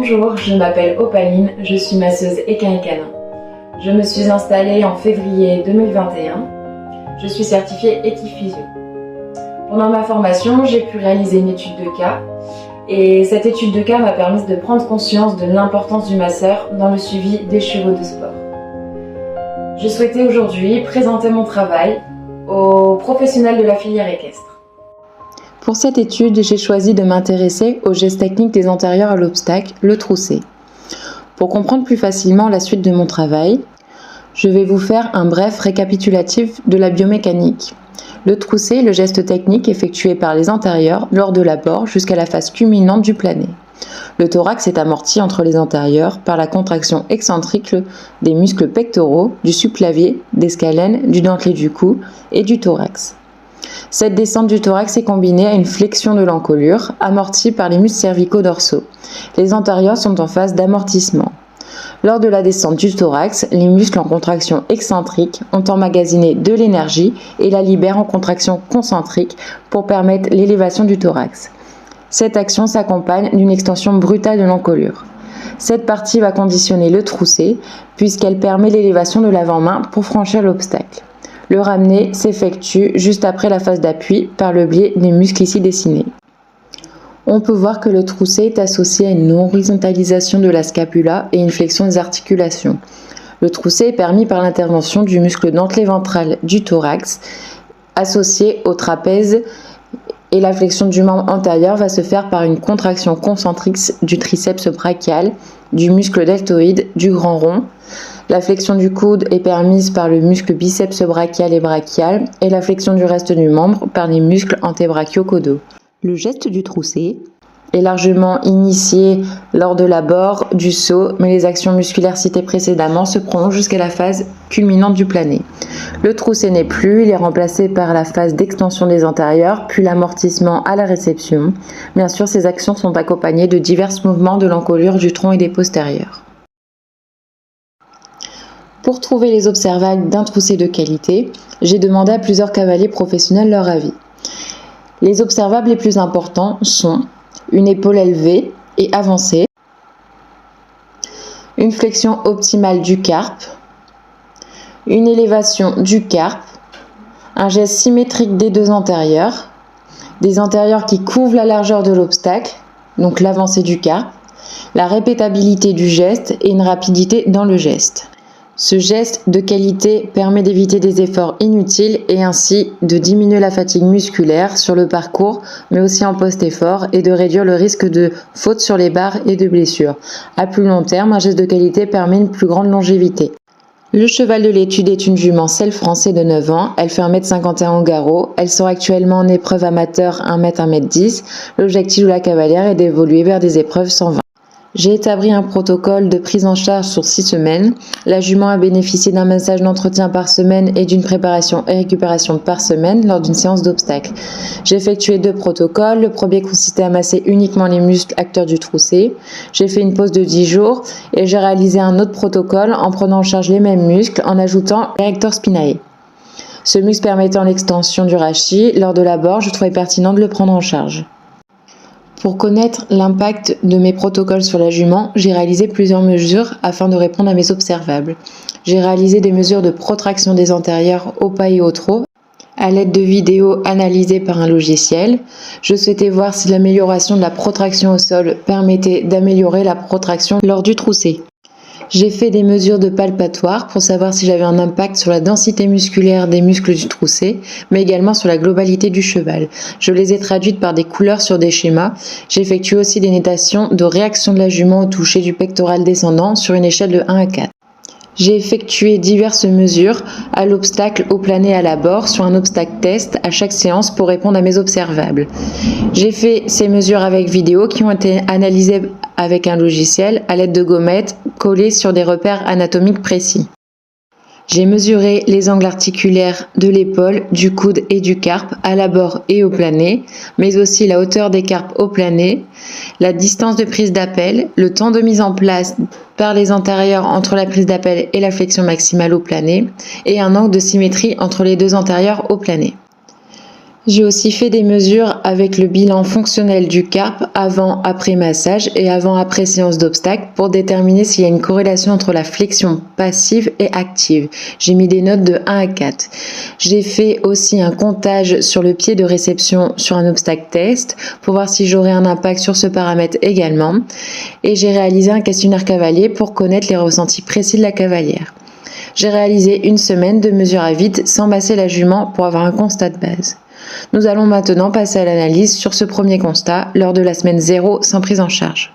Bonjour, je m'appelle Opaline, je suis masseuse équin et canin. Je me suis installée en février 2021. Je suis certifiée équiphysio. Pendant ma formation, j'ai pu réaliser une étude de cas et cette étude de cas m'a permis de prendre conscience de l'importance du masseur dans le suivi des chevaux de sport. Je souhaitais aujourd'hui présenter mon travail aux professionnels de la filière équestre. Pour cette étude, j'ai choisi de m'intéresser aux gestes techniques des antérieurs à l'obstacle, le troussé. Pour comprendre plus facilement la suite de mon travail, je vais vous faire un bref récapitulatif de la biomécanique. Le troussé est le geste technique effectué par les antérieurs lors de l'abord jusqu'à la face culminante du plané. Le thorax est amorti entre les antérieurs par la contraction excentrique des muscles pectoraux, du subclavier, des scalènes, du dentelé du cou et du thorax. Cette descente du thorax est combinée à une flexion de l'encolure, amortie par les muscles cervico-dorsaux. Les antérieurs sont en phase d'amortissement. Lors de la descente du thorax, les muscles en contraction excentrique ont emmagasiné de l'énergie et la libèrent en contraction concentrique pour permettre l'élévation du thorax. Cette action s'accompagne d'une extension brutale de l'encolure. Cette partie va conditionner le troussé puisqu'elle permet l'élévation de l'avant-main pour franchir l'obstacle. Le ramener s'effectue juste après la phase d'appui par le biais des muscles ici dessinés. On peut voir que le troussé est associé à une horizontalisation de la scapula et une flexion des articulations. Le troussé est permis par l'intervention du muscle dentelé ventral du thorax associé au trapèze et la flexion du membre antérieur va se faire par une contraction concentrique du triceps brachial, du muscle deltoïde, du grand rond. La flexion du coude est permise par le muscle biceps brachial et brachial et la flexion du reste du membre par les muscles antébrachiaux-caudaux. Le geste du troussé est largement initié lors de l'abord, du saut, mais les actions musculaires citées précédemment se prolongent jusqu'à la phase culminante du plané. Le troussé n'est plus, il est remplacé par la phase d'extension des antérieurs, puis l'amortissement à la réception. Bien sûr, ces actions sont accompagnées de divers mouvements de l'encolure du tronc et des postérieurs. Pour trouver les observables d'un troussé de qualité, j'ai demandé à plusieurs cavaliers professionnels leur avis. Les observables les plus importants sont une épaule élevée et avancée, une flexion optimale du carpe, une élévation du carpe, un geste symétrique des deux antérieurs, des antérieurs qui couvrent la largeur de l'obstacle, donc l'avancée du carpe, la répétabilité du geste et une rapidité dans le geste. Ce geste de qualité permet d'éviter des efforts inutiles et ainsi de diminuer la fatigue musculaire sur le parcours, mais aussi en post-effort et de réduire le risque de faute sur les barres et de blessures. À plus long terme, un geste de qualité permet une plus grande longévité. Le cheval de l'étude est une jument selle français de 9 ans. Elle fait 1m51 au garrot. Elle sort actuellement en épreuve amateur 1m, 1m10. L'objectif de la cavalière est d'évoluer vers des épreuves 120. J'ai établi un protocole de prise en charge sur 6 semaines. La jument a bénéficié d'un massage d'entretien par semaine et d'une préparation et récupération par semaine lors d'une séance d'obstacles. J'ai effectué 2 protocoles. Le premier consistait à masser uniquement les muscles acteurs du troussé. J'ai fait une pause de 10 jours et j'ai réalisé un autre protocole en prenant en charge les mêmes muscles en ajoutant l'érector spinae. Ce muscle permettant l'extension du rachis, lors de l'abord, je trouvais pertinent de le prendre en charge. Pour connaître l'impact de mes protocoles sur la jument, j'ai réalisé plusieurs mesures afin de répondre à mes observables. J'ai réalisé des mesures de protraction des antérieurs au pas et au trot à l'aide de vidéos analysées par un logiciel. Je souhaitais voir si l'amélioration de la protraction au sol permettait d'améliorer la protraction lors du troussé. J'ai fait des mesures de palpatoire pour savoir si j'avais un impact sur la densité musculaire des muscles du troussé, mais également sur la globalité du cheval. Je les ai traduites par des couleurs sur des schémas. J'ai effectué aussi des notations de réaction de la jument au toucher du pectoral descendant sur une échelle de 1 à 4. J'ai effectué diverses mesures à l'obstacle, au plané et à l'abord sur un obstacle test à chaque séance pour répondre à mes observables. J'ai fait ces mesures avec vidéo qui ont été analysées avec un logiciel à l'aide de gommettes collées sur des repères anatomiques précis. J'ai mesuré les angles articulaires de l'épaule, du coude et du carpe à l'abord et au plané, mais aussi la hauteur des carpes au plané, la distance de prise d'appel, le temps de mise en place par les antérieurs entre la prise d'appel et la flexion maximale au plané, et un angle de symétrie entre les deux antérieurs au plané. J'ai aussi fait des mesures avec le bilan fonctionnel du carpe avant-après massage et avant-après séance d'obstacles pour déterminer s'il y a une corrélation entre la flexion passive et active. J'ai mis des notes de 1 à 4. J'ai fait aussi un comptage sur le pied de réception sur un obstacle test pour voir si j'aurais un impact sur ce paramètre également. Et j'ai réalisé un questionnaire cavalier pour connaître les ressentis précis de la cavalière. J'ai réalisé une semaine de mesures à vide sans masser la jument pour avoir un constat de base. Nous allons maintenant passer à l'analyse sur ce premier constat lors de la semaine 0 sans prise en charge.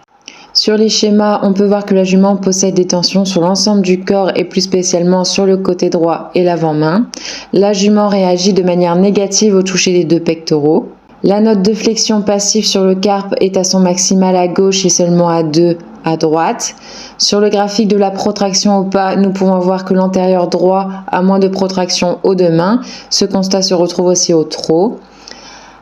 Sur les schémas, on peut voir que la jument possède des tensions sur l'ensemble du corps et plus spécialement sur le côté droit et l'avant-main. La jument réagit de manière négative au toucher des deux pectoraux. La note de flexion passive sur le carpe est à son maximal à gauche et seulement à 2 à droite. Sur le graphique de la protraction au pas, nous pouvons voir que l'antérieur droit a moins de protraction aux deux mains. Ce constat se retrouve aussi au trot.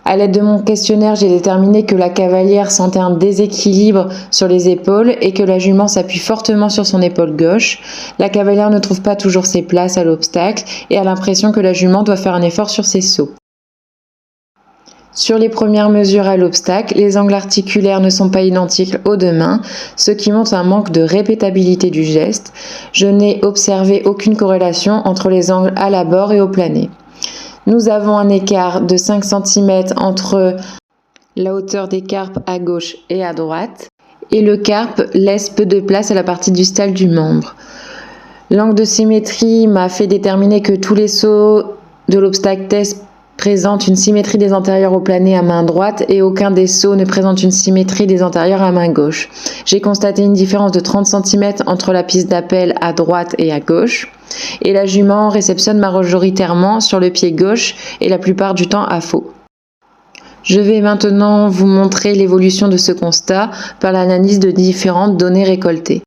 À l'aide de mon questionnaire, j'ai déterminé que la cavalière sentait un déséquilibre sur les épaules et que la jument s'appuie fortement sur son épaule gauche. La cavalière ne trouve pas toujours ses places à l'obstacle et a l'impression que la jument doit faire un effort sur ses sauts. Sur les premières mesures à l'obstacle, les angles articulaires ne sont pas identiques aux deux mains, ce qui montre un manque de répétabilité du geste. Je n'ai observé aucune corrélation entre les angles à l'abord et au plané. Nous avons un écart de 5 cm entre la hauteur des carpes à gauche et à droite, et le carpe laisse peu de place à la partie distale du membre. L'angle de symétrie m'a fait déterminer que tous les sauts de l'obstacle test présente une symétrie des antérieurs au plané à main droite et aucun des sauts ne présente une symétrie des antérieurs à main gauche. J'ai constaté une différence de 30 cm entre la piste d'appel à droite et à gauche et la jument réceptionne majoritairement sur le pied gauche et la plupart du temps à faux. Je vais maintenant vous montrer l'évolution de ce constat par l'analyse de différentes données récoltées.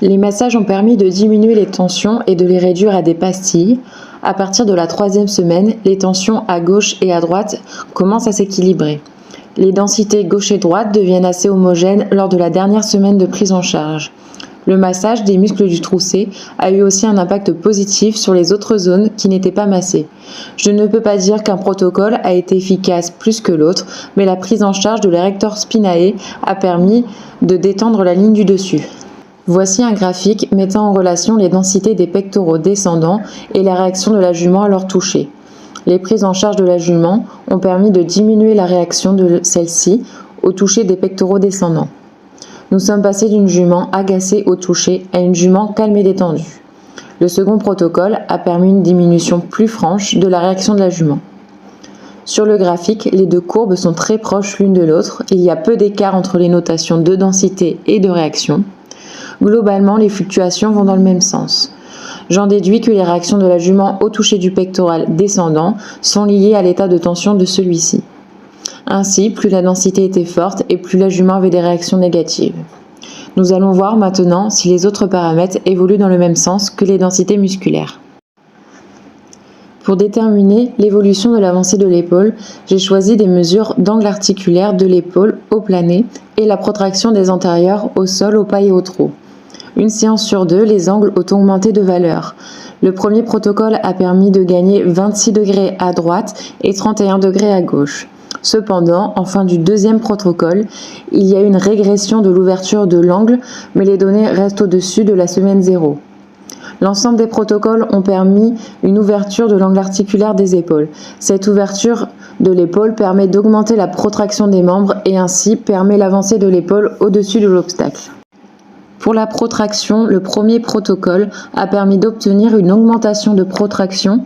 Les massages ont permis de diminuer les tensions et de les réduire à des pastilles. À partir de la 3e semaine, les tensions à gauche et à droite commencent à s'équilibrer. Les densités gauche et droite deviennent assez homogènes lors de la dernière semaine de prise en charge. Le massage des muscles du trousset a eu aussi un impact positif sur les autres zones qui n'étaient pas massées. Je ne peux pas dire qu'un protocole a été efficace plus que l'autre, mais la prise en charge de l'érector spinae a permis de détendre la ligne du dessus. Voici un graphique mettant en relation les densités des pectoraux descendants et la réaction de la jument à leur toucher. Les prises en charge de la jument ont permis de diminuer la réaction de celle-ci au toucher des pectoraux descendants. Nous sommes passés d'une jument agacée au toucher à une jument calme et détendue. Le second protocole a permis une diminution plus franche de la réaction de la jument. Sur le graphique, les deux courbes sont très proches l'une de l'autre. Il y a peu d'écart entre les notations de densité et de réaction. Globalement, les fluctuations vont dans le même sens. J'en déduis que les réactions de la jument au toucher du pectoral descendant sont liées à l'état de tension de celui-ci. Ainsi, plus la densité était forte et plus la jument avait des réactions négatives. Nous allons voir maintenant si les autres paramètres évoluent dans le même sens que les densités musculaires. Pour déterminer l'évolution de l'avancée de l'épaule, j'ai choisi des mesures d'angle articulaire de l'épaule au plané et la protraction des antérieurs au sol, au pas et au trot. Une séance sur deux, les angles ont augmenté de valeur. Le premier protocole a permis de gagner 26 degrés à droite et 31 degrés à gauche. Cependant, en fin du deuxième protocole, il y a une régression de l'ouverture de l'angle, mais les données restent au-dessus de la semaine 0. L'ensemble des protocoles ont permis une ouverture de l'angle articulaire des épaules. Cette ouverture de l'épaule permet d'augmenter la protraction des membres et ainsi permet l'avancée de l'épaule au-dessus de l'obstacle. Pour la protraction, le premier protocole a permis d'obtenir une augmentation de protraction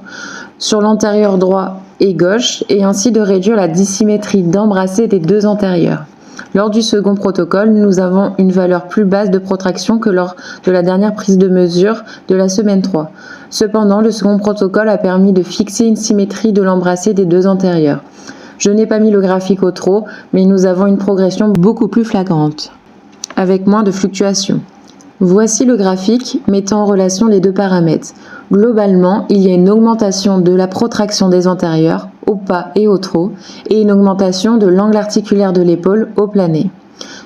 sur l'antérieur droit et gauche et ainsi de réduire la dissymétrie d'embrasser des deux antérieurs. Lors du second protocole, nous avons une valeur plus basse de protraction que lors de la dernière prise de mesure de la semaine 3. Cependant, le second protocole a permis de fixer une symétrie de l'embrasser des deux antérieurs. Je n'ai pas mis le graphique au trot, mais nous avons une progression beaucoup plus flagrante, avec moins de fluctuations. Voici le graphique mettant en relation les deux paramètres. Globalement, il y a une augmentation de la protraction des antérieurs au pas et au trot et une augmentation de l'angle articulaire de l'épaule au plané.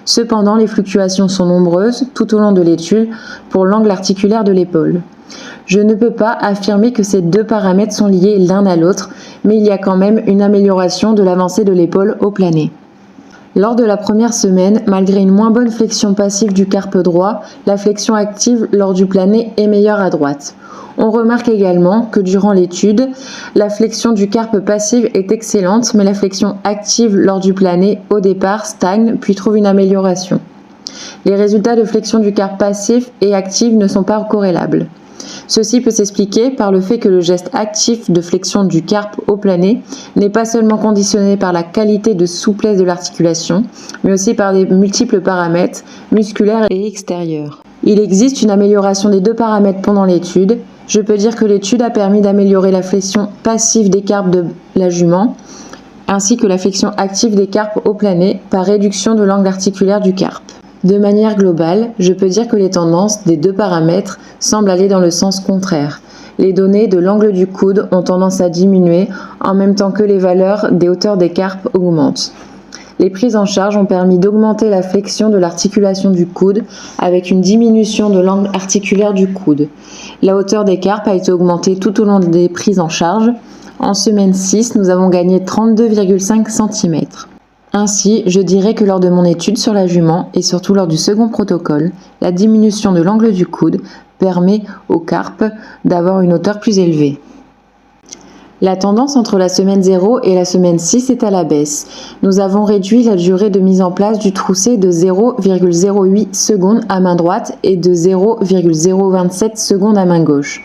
Cependant, les fluctuations sont nombreuses tout au long de l'étude pour l'angle articulaire de l'épaule. Je ne peux pas affirmer que ces deux paramètres sont liés l'un à l'autre, mais il y a quand même une amélioration de l'avancée de l'épaule au plané. Lors de la première semaine, malgré une moins bonne flexion passive du carpe droit, la flexion active lors du plané est meilleure à droite. On remarque également que durant l'étude, la flexion du carpe passive est excellente, mais la flexion active lors du plané au départ stagne puis trouve une amélioration. Les résultats de flexion du carpe passif et active ne sont pas corrélables. Ceci peut s'expliquer par le fait que le geste actif de flexion du carpe au plané n'est pas seulement conditionné par la qualité de souplesse de l'articulation, mais aussi par des multiples paramètres musculaires et extérieurs. Il existe une amélioration des deux paramètres pendant l'étude. Je peux dire que l'étude a permis d'améliorer la flexion passive des carpes de la jument, ainsi que la flexion active des carpes au plané par réduction de l'angle articulaire du carpe. De manière globale, je peux dire que les tendances des deux paramètres semblent aller dans le sens contraire. Les données de l'angle du coude ont tendance à diminuer en même temps que les valeurs des hauteurs des carpes augmentent. Les prises en charge ont permis d'augmenter la flexion de l'articulation du coude avec une diminution de l'angle articulaire du coude. La hauteur des carpes a été augmentée tout au long des prises en charge. En semaine 6, nous avons gagné 32,5 cm. Ainsi, je dirais que lors de mon étude sur la jument et surtout lors du second protocole, la diminution de l'angle du coude permet aux carpes d'avoir une hauteur plus élevée. La tendance entre la semaine 0 et la semaine 6 est à la baisse. Nous avons réduit la durée de mise en place du trousset de 0,08 secondes à main droite et de 0,027 secondes à main gauche.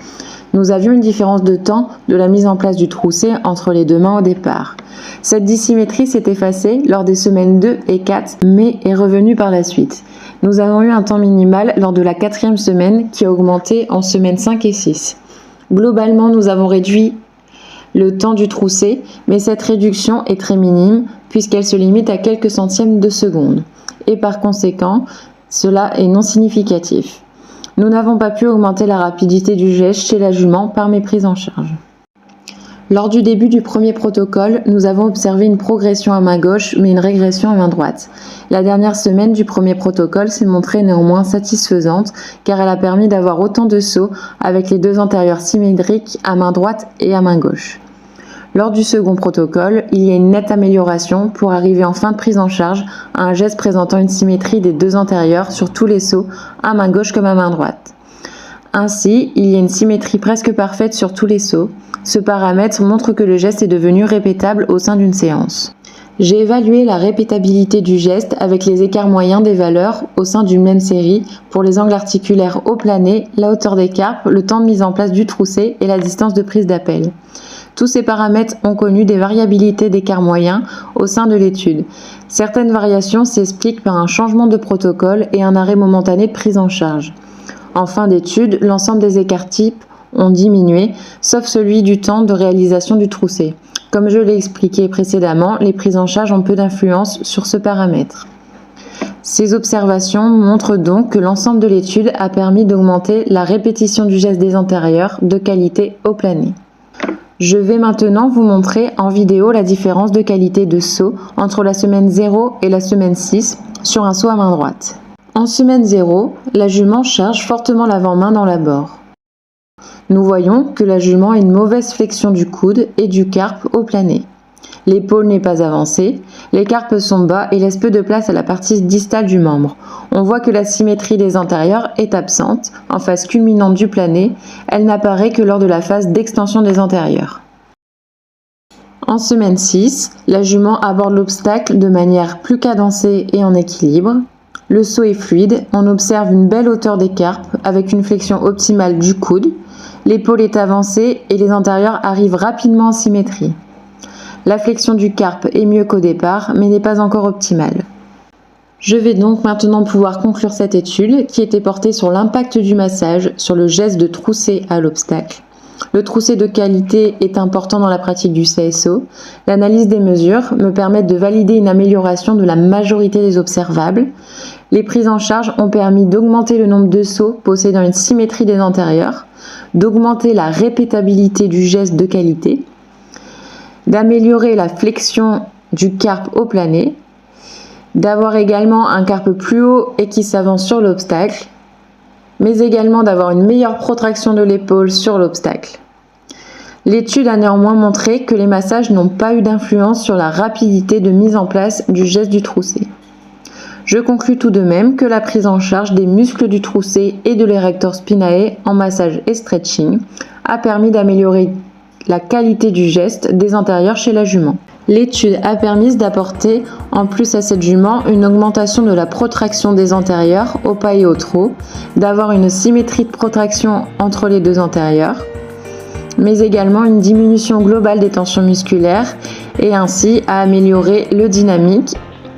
Nous avions une différence de temps de la mise en place du trousset entre les deux mains au départ. Cette dissymétrie s'est effacée lors des semaines 2 et 4, mais est revenue par la suite. Nous avons eu un temps minimal lors de la 4e semaine qui a augmenté en semaines 5 et 6. Globalement, nous avons réduit le temps du trousset, mais cette réduction est très minime puisqu'elle se limite à quelques centièmes de seconde. Et par conséquent, cela est non significatif. Nous n'avons pas pu augmenter la rapidité du geste chez la jument par mes prises en charge. Lors du début du premier protocole, nous avons observé une progression à main gauche mais une régression à main droite. La dernière semaine du premier protocole s'est montrée néanmoins satisfaisante car elle a permis d'avoir autant de sauts avec les deux antérieurs symétriques à main droite et à main gauche. Lors du second protocole, il y a une nette amélioration pour arriver en fin de prise en charge à un geste présentant une symétrie des deux antérieurs sur tous les sauts, à main gauche comme à main droite. Ainsi, il y a une symétrie presque parfaite sur tous les sauts. Ce paramètre montre que le geste est devenu répétable au sein d'une séance. J'ai évalué la répétabilité du geste avec les écarts moyens des valeurs au sein d'une même série pour les angles articulaires au plané, la hauteur des carpes, le temps de mise en place du trousset et la distance de prise d'appel. Tous ces paramètres ont connu des variabilités d'écart moyen au sein de l'étude. Certaines variations s'expliquent par un changement de protocole et un arrêt momentané de prise en charge. En fin d'étude, l'ensemble des écarts types ont diminué, sauf celui du temps de réalisation du trousset. Comme je l'ai expliqué précédemment, les prises en charge ont peu d'influence sur ce paramètre. Ces observations montrent donc que l'ensemble de l'étude a permis d'augmenter la répétition du geste des antérieurs de qualité au plané. Je vais maintenant vous montrer en vidéo la différence de qualité de saut entre la semaine 0 et la semaine 6 sur un saut à main droite. En semaine 0, la jument charge fortement l'avant-main dans l'abord. Nous voyons que la jument a une mauvaise flexion du coude et du carpe au plané. L'épaule n'est pas avancée, les carpes sont bas et laissent peu de place à la partie distale du membre. On voit que la symétrie des antérieurs est absente. En phase culminante du plané, elle n'apparaît que lors de la phase d'extension des antérieurs. En semaine 6, la jument aborde l'obstacle de manière plus cadencée et en équilibre. Le saut est fluide, on observe une belle hauteur des carpes avec une flexion optimale du coude. L'épaule est avancée et les antérieurs arrivent rapidement en symétrie. La flexion du carpe est mieux qu'au départ, mais n'est pas encore optimale. Je vais donc maintenant pouvoir conclure cette étude qui était portée sur l'impact du massage sur le geste de trousset à l'obstacle. Le trousset de qualité est important dans la pratique du CSO. L'analyse des mesures me permet de valider une amélioration de la majorité des observables. Les prises en charge ont permis d'augmenter le nombre de sauts possédant une symétrie des antérieurs, d'augmenter la répétabilité du geste de qualité, d'améliorer la flexion du carpe au plané, d'avoir également un carpe plus haut et qui s'avance sur l'obstacle, mais également d'avoir une meilleure protraction de l'épaule sur l'obstacle. L'étude a néanmoins montré que les massages n'ont pas eu d'influence sur la rapidité de mise en place du geste du troussé. Je conclus tout de même que la prise en charge des muscles du troussé et de l'érector spinae en massage et stretching a permis d'améliorer la qualité du geste des antérieurs chez la jument. L'étude a permis d'apporter en plus à cette jument une augmentation de la protraction des antérieurs au pas et au trot, d'avoir une symétrie de protraction entre les deux antérieurs, mais également une diminution globale des tensions musculaires et ainsi a amélioré le dynamique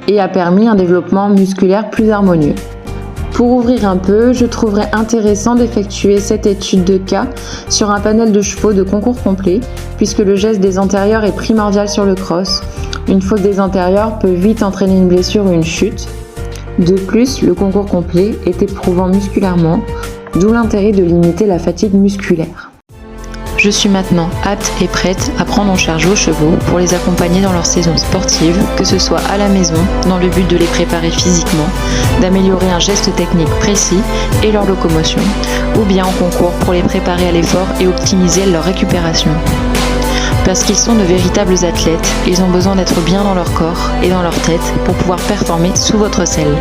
et a permis un développement musculaire plus harmonieux. Pour ouvrir un peu, je trouverais intéressant d'effectuer cette étude de cas sur un panel de chevaux de concours complet, puisque le geste des antérieurs est primordial sur le cross. Une faute des antérieurs peut vite entraîner une blessure ou une chute. De plus, le concours complet est éprouvant musculairement, d'où l'intérêt de limiter la fatigue musculaire. Je suis maintenant apte et prête à prendre en charge vos chevaux pour les accompagner dans leur saison sportive, que ce soit à la maison, dans le but de les préparer physiquement, d'améliorer un geste technique précis et leur locomotion, ou bien en concours pour les préparer à l'effort et optimiser leur récupération. Parce qu'ils sont de véritables athlètes, ils ont besoin d'être bien dans leur corps et dans leur tête pour pouvoir performer sous votre selle.